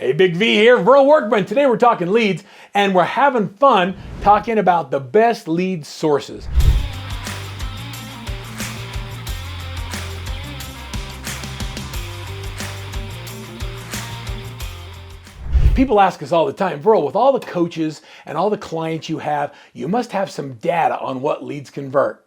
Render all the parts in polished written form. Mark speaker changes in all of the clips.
Speaker 1: Hey, Big V here, Verl Workman. Today we're talking leads and we're having fun talking about the best lead sources. People ask us all the time, Verl, with all the coaches and all the clients you have, you must have some data on what leads convert.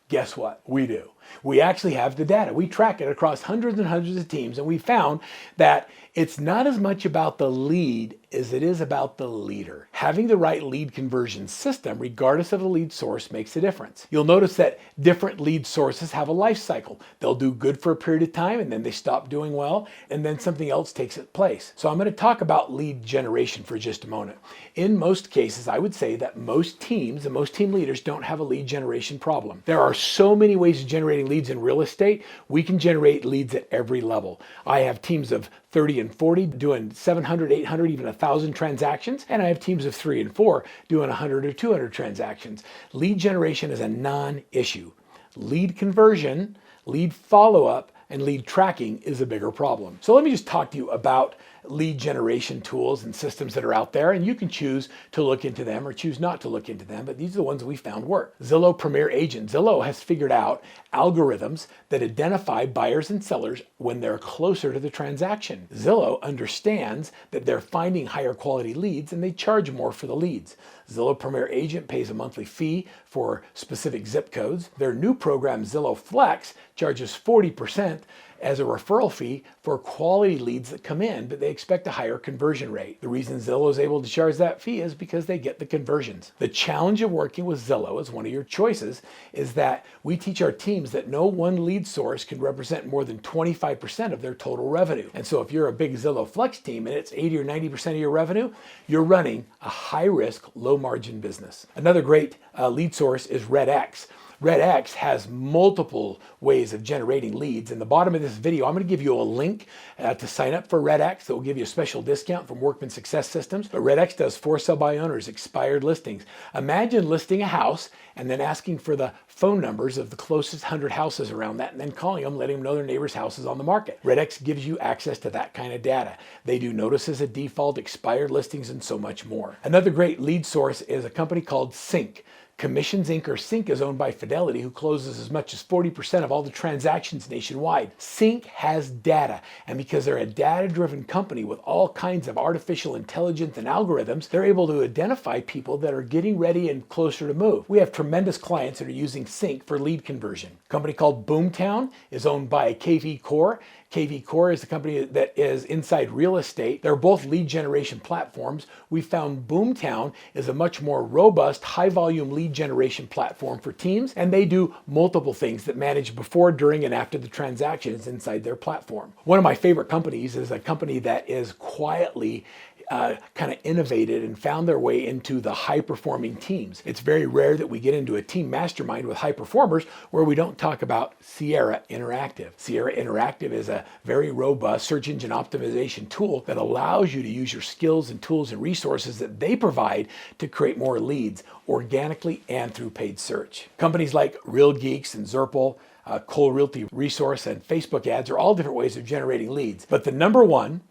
Speaker 1: Guess what? We do. We actually have the data. We track it across hundreds and hundreds of teams, and we found that it's not as much about the lead as it is about the leader. Having the right lead conversion system, regardless of the lead source, makes a difference. You'll notice that different lead sources have a life cycle. They'll do good for a period of time, and then they stop doing well, and then something else takes its place. So I'm going to talk about lead generation for just a moment. In most cases, I would say that most teams and most team leaders don't have a lead generation problem. There are so many ways of generating leads in real estate. We can generate leads at every level. I have teams of 30 and 40 doing 700, 800, even 1,000 transactions. And I have teams of 3 and 4 doing 100 or 200 transactions. Lead generation is a non-issue. Lead conversion, lead follow-up, and lead tracking is a bigger problem. So let me just talk to you about lead generation tools and systems that are out there, and you can choose to look into them or choose not to look into them, but these are the ones we found work. Zillow Premier Agent. Zillow has figured out algorithms that identify buyers and sellers when they're closer to the transaction. Zillow understands that they're finding higher quality leads and they charge more for the leads. Zillow Premier Agent pays a monthly fee for specific zip codes. Their new program, Zillow Flex, charges 40% as a referral fee for quality leads that come in, but they expect a higher conversion rate. The reason Zillow is able to charge that fee is because they get the conversions. The challenge of working with Zillow as one of your choices is that we teach our teams that no one lead source can represent more than 25% of their total revenue. And so if you're a big Zillow Flex team and it's 80 or 90% of your revenue, you're running a high risk, low margin business. Another great lead source is REDx. REDx has multiple ways of generating leads. In the bottom of this video, I'm going to give you a link to sign up for REDx that will give you a special discount from Workman Success Systems. But REDx does for sale by owners, expired listings. Imagine listing a house and then asking for the phone numbers of the closest 100 houses around that and then calling them, letting them know their neighbor's house is on the market. REDx gives you access to that kind of data. They do notices of default, expired listings, and so much more. Another great lead source is a company called Sync. Commissions Inc. or Sync is owned by Fidelity, who closes as much as 40% of all the transactions nationwide. Sync has data, and because they're a data-driven company with all kinds of artificial intelligence and algorithms, they're able to identify people that are getting ready and closer to move. We have tremendous clients that are using Sync for lead conversion. A company called Boomtown is owned by KV Core. KV Core is a company that is inside real estate. They're both lead generation platforms. We found Boomtown is a much more robust, high-volume lead generation platform for teams, and they do multiple things that manage before, during, and after the transactions inside their platform. One of my favorite companies is a company that is quietly kind of innovated and found their way into the high-performing teams. It's very rare that we get into a team mastermind with high performers where we don't talk about Sierra Interactive. Sierra Interactive is a very robust search engine optimization tool that allows you to use your skills and tools and resources that they provide to create more leads organically and through paid search. Companies like Real Geeks and Zerpel, Cole Realty Resource, and Facebook ads are all different ways of generating leads. But the number one,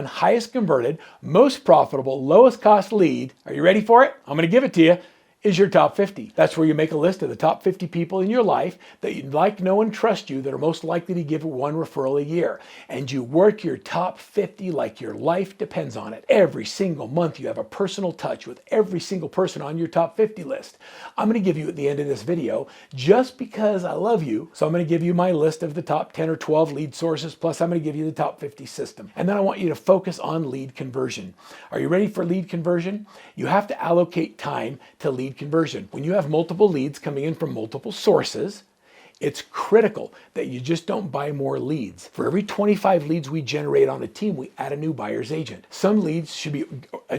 Speaker 1: highest converted, most profitable, lowest cost lead, are you ready for it? I'm going to give it to you, is your top 50. That's where you make a list of the top 50 people in your life that you like, know, and trust you that are most likely to give one referral a year. And you work your top 50 like your life depends on it. Every single month you have a personal touch with every single person on your top 50 list. I'm going to give you at the end of this video, just because I love you, so I'm going to give you my list of the top 10 or 12 lead sources, plus I'm going to give you the top 50 system. And then I want you to focus on lead conversion. Are you ready for lead conversion? You have to allocate time to lead conversion. When you have multiple leads coming in from multiple sources, it's critical that you just don't buy more leads. For every 25 leads we generate on a team, we add a new buyer's agent. Some leads should be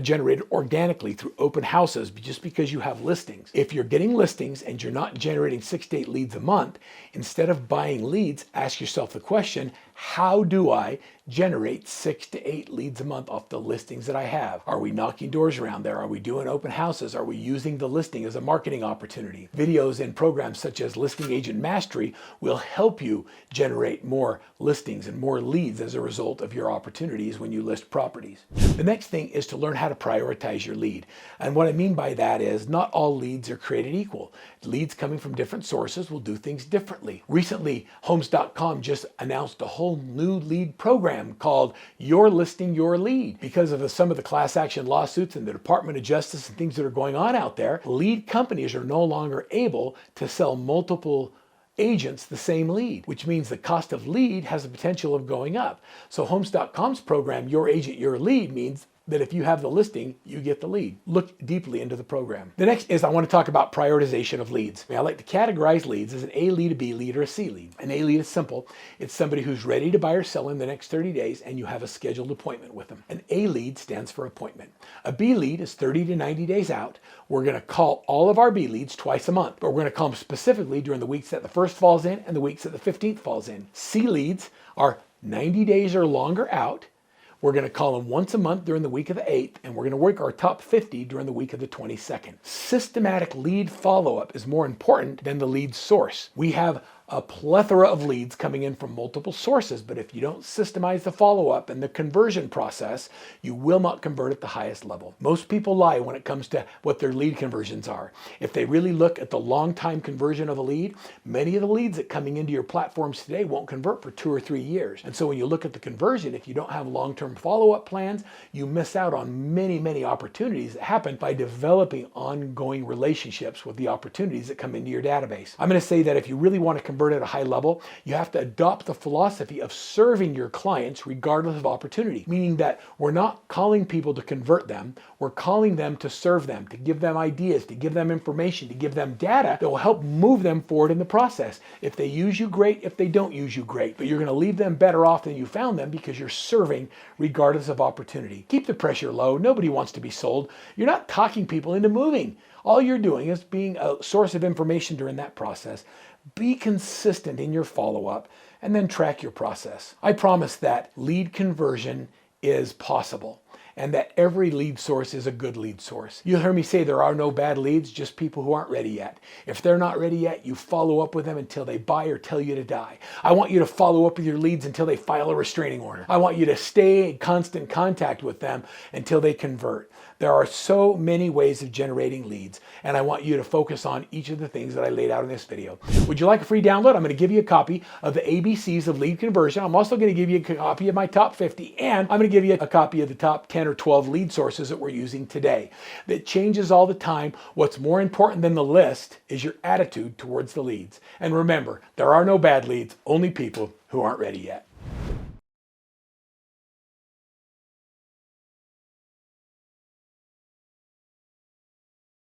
Speaker 1: generated organically through open houses just because you have listings. If you're getting listings and you're not generating 6 to 8 leads a month, instead of buying leads, ask yourself the question, how do I generate 6 to 8 leads a month off the listings that I have? Are we knocking doors around there? Are we doing open houses? Are we using the listing as a marketing opportunity? Videos and programs such as Listing Agent Mastery will help you generate more listings and more leads as a result of your opportunities when you list properties. The next thing is to learn how to prioritize your lead. And what I mean by that is not all leads are created equal. Leads coming from different sources will do things differently. Recently, Homes.com just announced a whole new lead program called Your Listing, Your Lead. Because of some of the class action lawsuits and the Department of Justice and things that are going on out there, lead companies are no longer able to sell multiple agents the same lead, which means the cost of lead has the potential of going up. So Homes.com's program, Your Agent, Your Lead, means that if you have the listing, you get the lead. Look deeply into the program. The next is I want to talk about prioritization of leads. I like to categorize leads as an A lead, a B lead, or a C lead. An A lead is simple. It's somebody who's ready to buy or sell in the next 30 days and you have a scheduled appointment with them. An A lead stands for appointment. A B lead is 30 to 90 days out. We're going to call all of our B leads twice a month, but we're going to call them specifically during the weeks that the 1st falls in and the weeks that the 15th falls in. C leads are 90 days or longer out. We're going to call them once a month during the week of the 8th, and we're going to work our top 50 during the week of the 22nd. Systematic lead follow-up is more important than the lead source. We have a plethora of leads coming in from multiple sources, but if you don't systemize the follow-up and the conversion process, you will not convert at the highest level. Most people lie when it comes to what their lead conversions are. If they really look at the long-time conversion of a lead, many of the leads that coming into your platforms today won't convert for 2 or 3 years. And so when you look at the conversion, if you don't have long-term follow-up plans, you miss out on many, many opportunities that happen by developing ongoing relationships with the opportunities that come into your database. I'm going to say that if you really want to convert at a high level, you have to adopt the philosophy of serving your clients regardless of opportunity, meaning that we're not calling people to convert them, we're calling them to serve them, to give them ideas, to give them information, to give them data that will help move them forward in the process. If they use you, great. If they don't use you, great. But you're going to leave them better off than you found them because you're serving regardless of opportunity. Keep the pressure low. Nobody wants to be sold. You're not talking people into moving. All you're doing is being a source of information during that process. Be consistent in your follow-up and then track your process. I promise that lead conversion is possible and that every lead source is a good lead source. You'll hear me say there are no bad leads, just people who aren't ready yet. If they're not ready yet, you follow up with them until they buy or tell you to die. I want you to follow up with your leads until they file a restraining order. I want you to stay in constant contact with them until they convert. There are so many ways of generating leads, and I want you to focus on each of the things that I laid out in this video. Would you like a free download? I'm going to give you a copy of the ABCs of lead conversion. I'm also going to give you a copy of my top 50, and I'm going to give you a copy of the top 10 or 12 lead sources that we're using today. That changes all the time. What's more important than the list is your attitude towards the leads. And remember, there are no bad leads, only people who aren't ready yet.